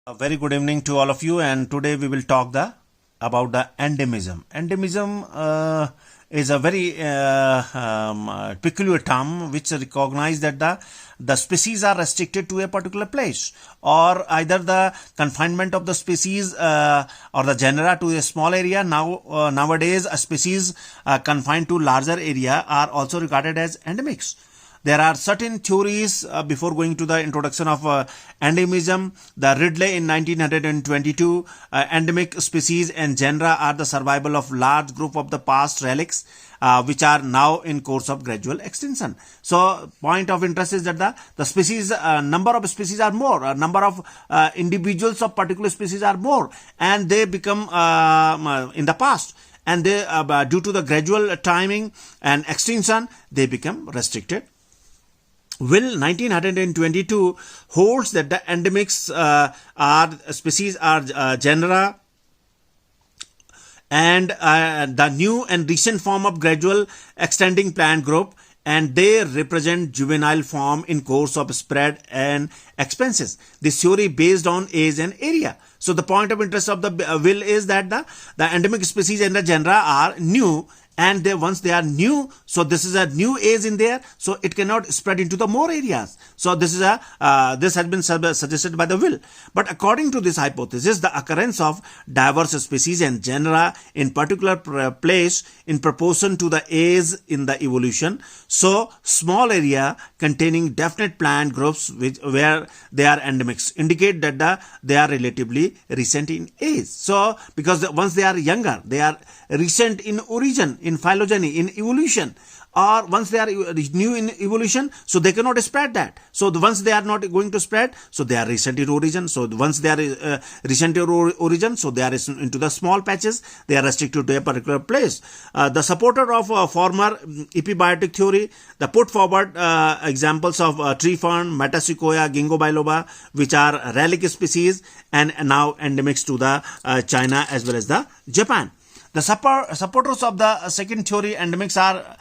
A very good evening to all of you, and today we will talk about the endemism. Endemism is a very peculiar term which recognizes that the species are restricted to a particular place, or either the confinement of the species or the genera to a small area. Nowadays, a species confined to larger area are also regarded as endemics. There are certain theories before going to the introduction of endemism. The Ridley in 1922, endemic species and genera are the survival of large group of the past relics which are now in course of gradual extinction. So point of interest is that the species, number of species are more, number of individuals of particular species are more, and they become in the past, and they due to the gradual timing and extinction they become restricted. Will 1922 holds that the endemics are genera and the new and recent form of gradual extending plant group, and they represent juvenile form in course of spread and expansions. This theory based on age and area. So the point of interest of the will is that the endemic species and the genera are new, and once they are new, so this is a new age in there, so it cannot spread into the more areas. So this has been suggested by the will. But according to this hypothesis, the occurrence of diverse species and genera in particular place in proportion to the age in the evolution. So small area containing definite plant groups where they are endemics indicate that they are relatively recent in age. So because once they are younger, they are recent in origin, in phylogeny, in evolution, or once they are new in evolution, so they cannot spread that. So once they are not going to spread, so they are recent in origin. So once they are recent in origin, so they are into the small patches, they are restricted to a particular place. The supporter of former epibiotic theory, the put forward examples of tree fern, Metasequoia, Ginkgo biloba, which are relic species and now endemics to the China as well as the Japan. The supporters of the second theory, endemics, are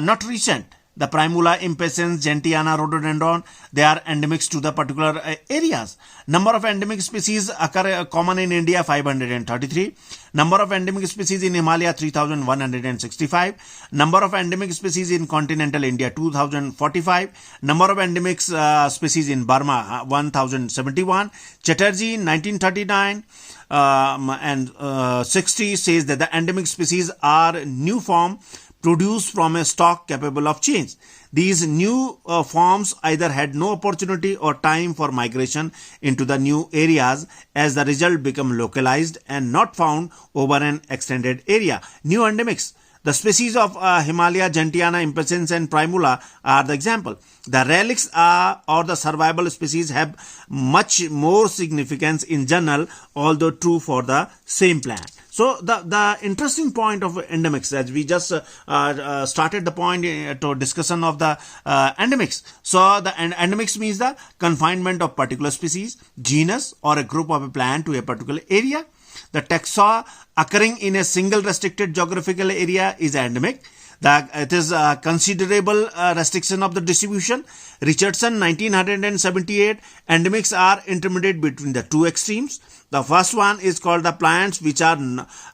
not recent. The Primula, impatiens, Gentiana, rhododendron, they are endemics to the particular areas. Number of endemic species occur common in India, 533. Number of endemic species in Himalaya, 3,165. Number of endemic species in continental India, 2,045. Number of endemic species in Burma, 1,071. Chatterjee, 1939. And 60 says that the endemic species are new form produced from a stock capable of change. These new forms either had no opportunity or time for migration into the new areas, as the result become localized and not found over an extended area. New endemics. The species of Himalaya, Gentiana, impatiens and Primula are the example. The relics or the survival species have much more significance in general, although true for the same plant. So the interesting point of endemics, as we just started the point to discussion of the endemics. So the endemics means the confinement of particular species, genus or a group of a plant to a particular area. The taxa occurring in a single restricted geographical area is endemic. It is a considerable restriction of the distribution. Richardson, 1978, endemics are intermediate between the two extremes. The first one is called the plants which are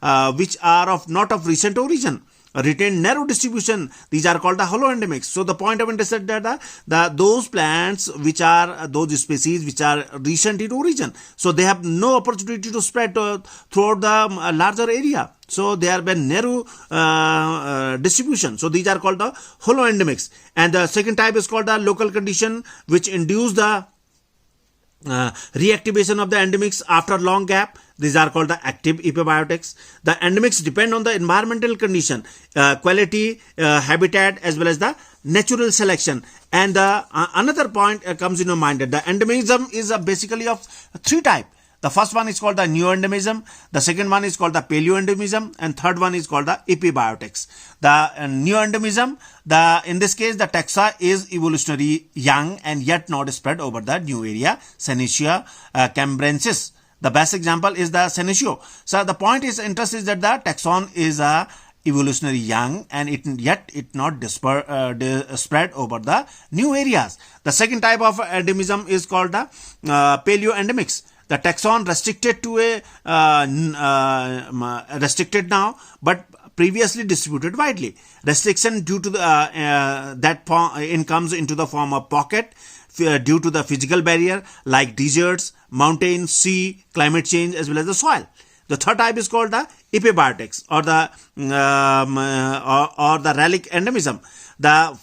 not of recent origin, retain narrow distribution. These are called the holoendemics. So the point of interest is that those plants which are those species which are recent in origin, so they have no opportunity to spread throughout the larger area. So they are by narrow distribution. So these are called the holoendemics. And the second type is called the local condition, which induce the reactivation of the endemics after long gap. These are called the active epibiotics. The endemics depend on the environmental condition, quality, habitat, as well as the natural selection. And another point comes in your mind that the endemism is basically of three types. The first one is called the neo-endemism, the second one is called the paleo-endemism, and third one is called the epibiotics. The neo-endemism, in this case, the taxa is evolutionary young and yet not spread over the new area, Senecio cambrensis. The best example is the Senecio. So the point is interest is that the taxon is a evolutionary young and yet it not spread over the new areas. The second type of endemism is called the paleoendemics. The taxon restricted to restricted now, but previously distributed widely. Restriction due to comes into the form of pocket due to the physical barrier like deserts, mountains, sea, climate change, as well as the soil. The third type is called the epibiotics or the relic endemism. The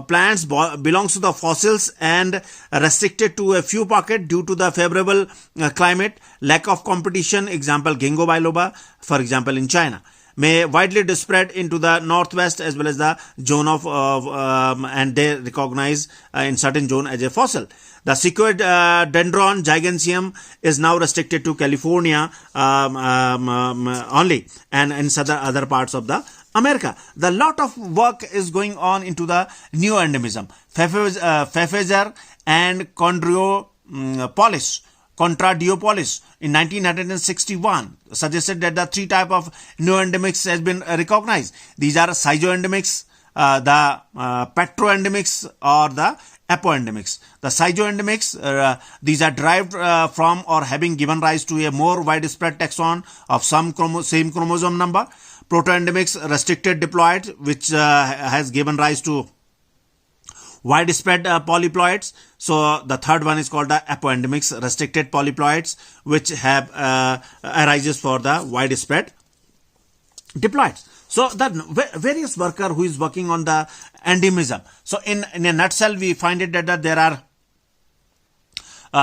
plants belongs to the fossils and restricted to a few pockets due to the favorable climate, lack of competition. Example, ginkgo biloba, for example, in China. May widely spread into the northwest as well as the zone of and they recognize in certain zone as a fossil. The Sequoia-dendron giganteum is now restricted to California only and in other parts of the America. The lot of work is going on into the new endemism. Pfeffer and Contradiopolis in 1961 suggested that the three type of neoendemics has been recognized. These are schizoendemics, the petroendemics, or the apoendemics. The schizoendemics, these are derived from or having given rise to a more widespread taxon of same chromosome number. Protoendemics, restricted diploid, which has given rise to widespread polyploids. So the third one is called the apoendemics, restricted polyploids, which have arises for the widespread diploids. So the various worker who is working on the endemism. So in a nutshell, we find it that there are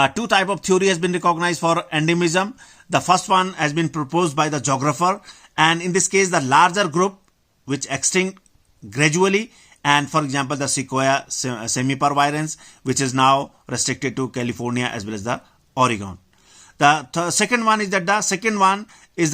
two type of theory has been recognized for endemism. The first one has been proposed by the geographer, and in this case, the larger group which extinct gradually. And for example, the Sequoia sempervirens, which is now restricted to California as well as the Oregon. The second one is that the second one is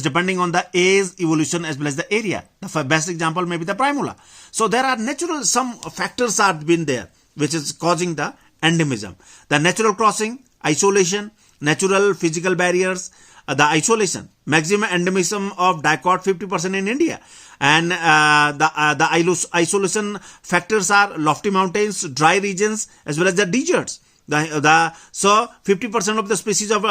depending on the age, evolution, as well as the area. The best example may be the primula. So there are some factors are been there which is causing the endemism. The natural crossing, isolation, natural physical barriers, the isolation, maximum endemism of dicot 50% in India. And the isolation factors are lofty mountains, dry regions, as well as the deserts. So 50% of the species of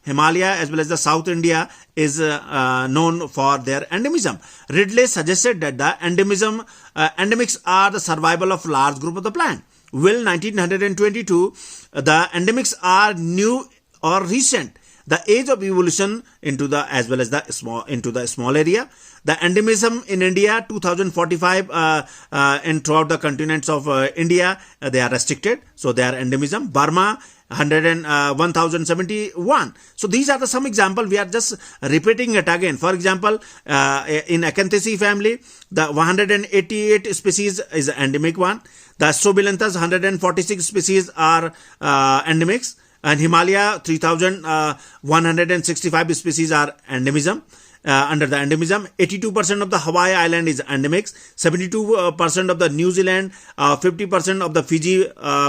Himalaya as well as the South India is known for their endemism. Ridley suggested that the endemics are the survival of large group of the plant. Will 1922, the endemics are new or recent. The age of evolution into the as well as the small area. The endemism in India 2045 and throughout the continents of India they are restricted. So they are endemism. Burma 1071. So these are some example. We are just repeating it again. For example, in Acanthaceae family, the 188 species is endemic one. The Strobilanthes 146 species are endemics. And Himalaya 3165 species are endemism. Under the endemism, 82% of the Hawaii Island is endemics, 72% of the New Zealand, 50% of the Fiji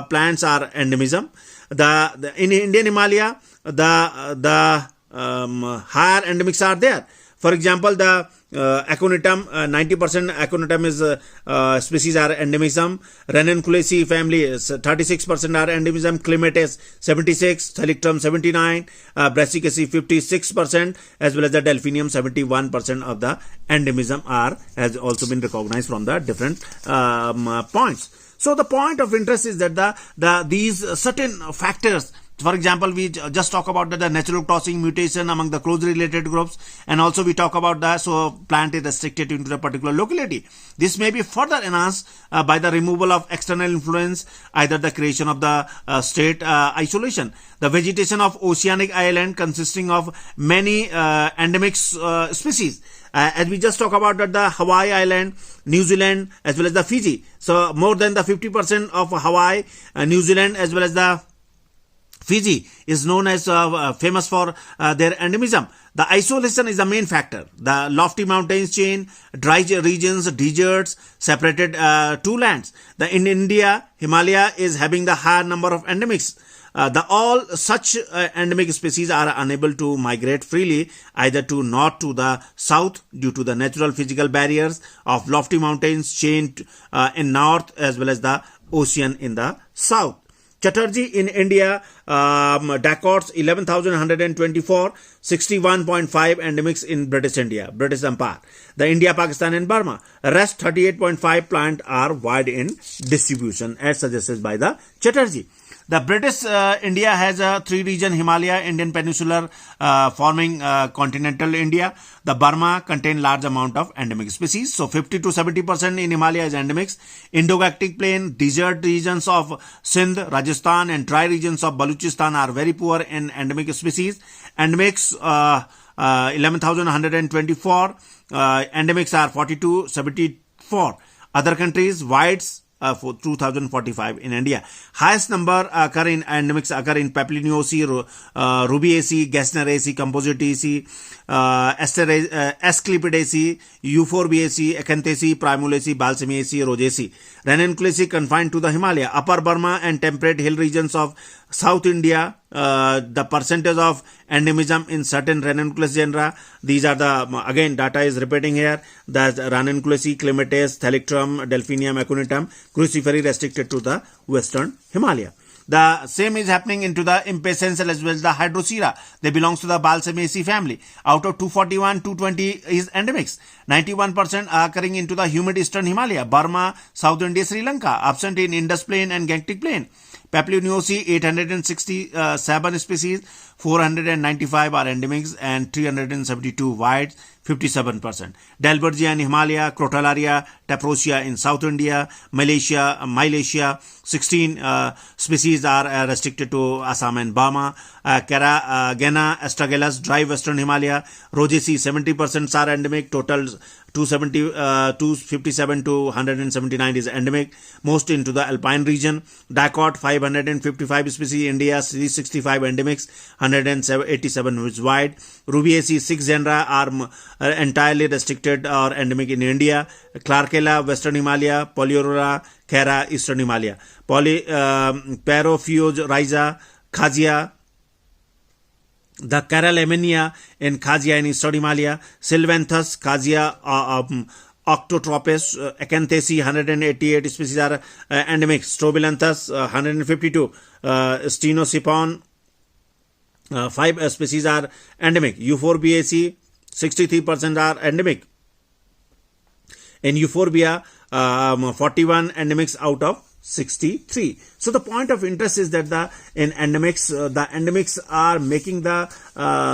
plants are endemism. In Indian Himalaya, the higher endemics are there. For example, the Aconitum, 90% Aconitum is species are endemism. Ranunculaceae family is 36% are endemism. Clematis 76, Thalictrum 79, Brassicaceae 56%, as well as the Delphinium 71% of the endemism has also been recognized from the different points. So the point of interest is that these certain factors. For example, we just talk about the natural crossing, mutation among the closely related groups, and also we talk about plant is restricted into a particular locality. This may be further enhanced by the removal of external influence, either the creation of the state isolation. The vegetation of oceanic island consisting of many endemic species. As we just talk about the Hawaii Island, New Zealand, as well as the Fiji. So more than the 50% of Hawaii, New Zealand, as well as the Fiji is known as famous for their endemism. The isolation is the main factor. The lofty mountains chain, dry regions, deserts, separated two lands. In India, Himalaya is having the higher number of endemics. All such endemic species are unable to migrate freely either to north to the south due to the natural physical barriers of lofty mountains chained in north as well as the ocean in the south. Chatterjee in India, Dakots 11,124, 61.5 endemics in British India, British Empire. The India, Pakistan and Burma. Rest 38.5 plant are wide in distribution as suggested by the Chatterjee. The British India has a three-region Himalaya, Indian Peninsular forming continental India. The Burma contain large amount of endemic species. So 50 to 70% in Himalaya is endemics. Indo-Gangetic Plain, desert regions of Sindh, Rajasthan and dry regions of Baluchistan are very poor in endemic species. Endemics 11,124. Endemics are 4274. Other countries, whites for 2045 in India. Highest number occur in endemics occur in Papulonesia, Rubiaceae, Gesneriaceae, Compositaceae, Asclepidaceae, Euphorbiaceae, Acanthaceae, Primulaceae, Balsamiaceae, Rosaceae. Ranunculaceae confined to the Himalaya, Upper Burma and temperate hill regions of South India. The percentage of endemism in certain Ranunculaceae genera. These are the, again, data is repeating here. The Ranunculaceae, Clematis, Thalictrum, Delphinium, Aconitum, cruciferous restricted to the western Himalaya. The same is happening into the Impatiensel as well as the Hydrocera. They belongs to the Balsamiaceae family. Out of 241, 220 is endemics. 91% are occurring into the humid eastern Himalaya, Burma, South India, Sri Lanka. Absent in Indus Plain and Gangetic Plain. Papulonesia 867 species, 495 are endemics and 372 wild, 57%. Dalbergia in Himalaya, Crotalaria, Taprosia in South India, Mylaceae, 16 species are restricted to Assam and Burma. Gena astragalus, dry western Himalaya, Rosaceae 70% are endemic, total 257 to 179 is endemic, most into the alpine region. Dacot 555 species, India 365 endemics, 187 is wide. Rubiaceae 6 genera are entirely restricted or endemic in India. Clarkella western Himalaya, Polyorora Khera eastern Himalaya, Parophioz Rhiza, Khazia, the Caralamenia in Khazia in eastern Himalaya, Sylvanthus, Khazia, Octotropis, Acanthaceae 188 species are endemic, Strobilanthes 152, Stenosipon 5 species are endemic, Euphorbiaceae 63% are endemic. In Euphorbia, 41 endemics out of 63. So the point of interest is that the endemics are making the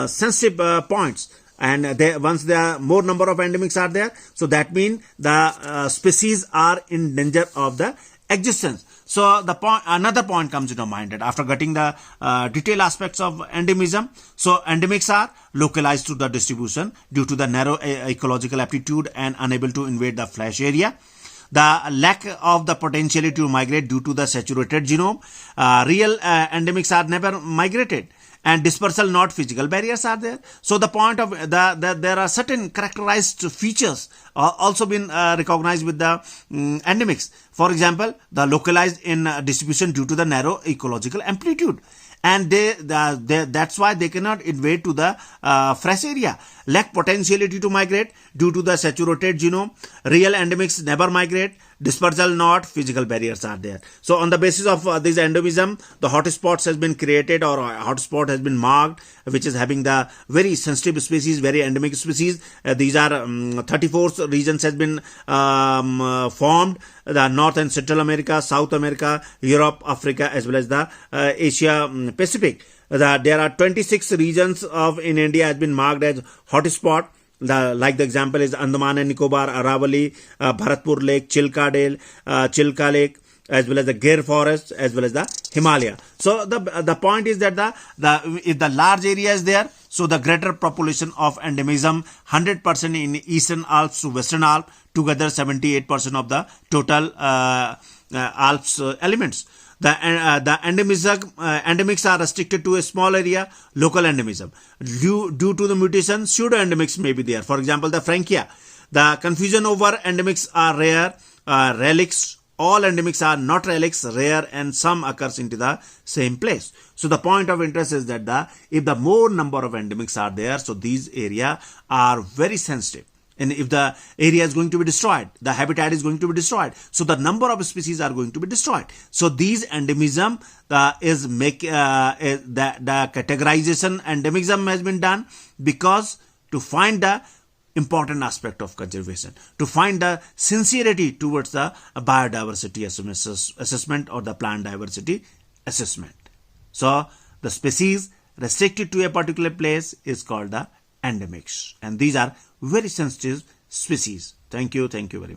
sensitive points, and once there are more number of endemics are there, so that means the species are in danger of the existence. So the another point comes into mind that after getting the detailed aspects of endemism, so endemics are localized to the distribution due to the narrow ecological aptitude and unable to invade the flash area. The lack of the potentiality to migrate due to the saturated genome. Real endemics are never migrated, and dispersal, not physical barriers are there. So the point of there are certain characterized features also been recognized with the endemics. For example, the localized in distribution due to the narrow ecological amplitude. And that's why they cannot invade to the fresh area. Lack potentiality to migrate due to the saturated genome. Real endemics never migrate. Dispersal, not physical barriers are there. So on the basis of this endemism, the hotspots has been created, or hotspot has been marked, which is having the very sensitive species, very endemic species. These are 34 regions has been formed. The North and Central America, South America, Europe, Africa, as well as the Asia Pacific. There are 26 regions in India has been marked as hotspot. Like the example is Andaman and Nicobar, Aravali, Bharatpur Lake, Chilka Lake, as well as the Gir Forest, as well as the Himalaya. So the point is that if the large area is there, so the greater population of endemism, 100% in Eastern Alps to Western Alps, together 78% of the total Alps elements. The endemics are restricted to a small area, local endemism. Due to the mutation, pseudo-endemics may be there. For example, the Frankia. The confusion over endemics are rare, relics. All endemics are not relics, rare, and some occurs into the same place. So the point of interest is that if the more number of endemics are there, so these area are very sensitive. And if the area is going to be destroyed, the habitat is going to be destroyed. So the number of species are going to be destroyed. So these endemism is the categorization endemism has been done because to find the important aspect of conservation, to find the sincerity towards the biodiversity assessment or the plant diversity assessment. So the species restricted to a particular place is called the endemics, and these are very sensitive species. Thank you very much.